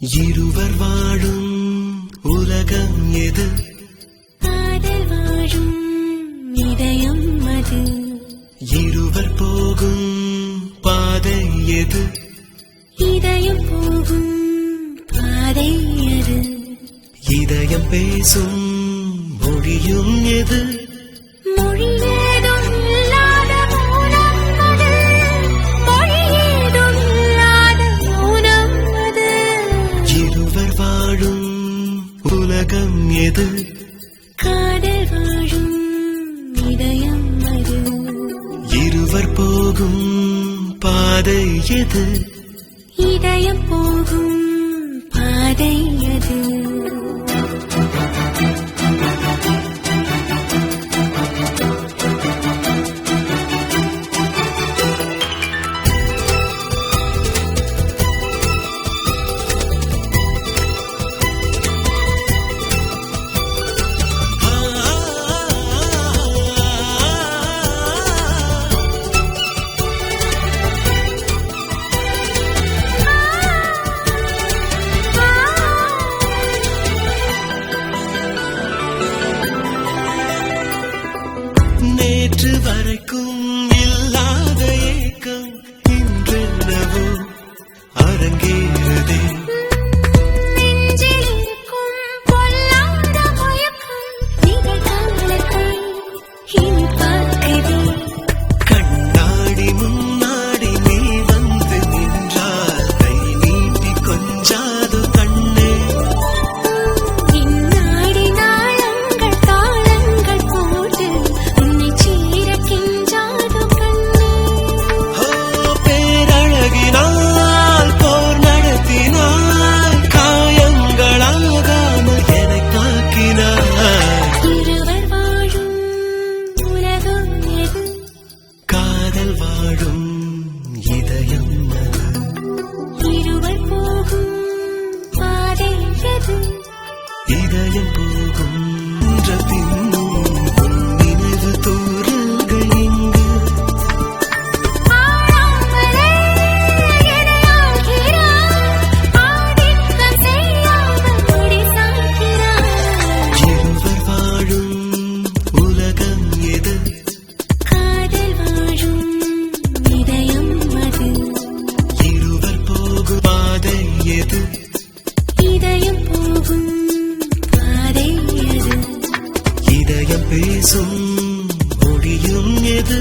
இருவர் வாழும் உலகம் எது? காதல் வாழும் இதயம் அது. இருவர் போகும் பாதை எது? இதயம் போகும் பாதை அது. இதயம் பேசும் மொழியும் எது? மொழியேதும் இல்லாத மௌனம் அது. மொழியேதும் இல்லாத மௌனம் அது. இருவர் வாழும் உலகம் எது? காதல் வாழும் இதயம் அது. இருவர் போகும் பாதை எது? இதயம் போகும் பாதை அது. நேற்று வரைக்கும் இல்லாத ஏக்கம் இன்றென்னவோ அரங்கேறுதே. நெஞ்சில் இருக்கும் பொல்லாத மயக்கம் நிகழ்காலத்தை இனி பார்க்குதே. கண்ணாடி முன்னாடி நீ வந்து நின்றால் கை நீட்டி கொஞ்சாது கண்ணே. இந்நாடி நாளங்கள் தாளங்கள் போட்டு உன்னை சீர கிஞ்சாது கண்ணே. பேரழகினால் போர் நடத்தினாய் காயங்களாகாமல் என்னை தாக்கினாய். இருவர் வாழும் உலகம் எது? காதல் வாழும் இதயம் அது. இருவர் போகும் பாதை எது? இதயம் போகும் பின்னும் உன் நினைவு தூரல்கள் இங்கு. ஆடாமலே எதையாகிறாய், ஆதிக்கம் செய்யாமல் முடி சாய்கிறாய். இருவர் வாழும் உலகம் எது? காதல் வாழும் இதயம் அது. இருவர் போகும் பாதை எது? இதயம் போகும் பாதை அது. இதயம் பேசும் மொழியும் எது?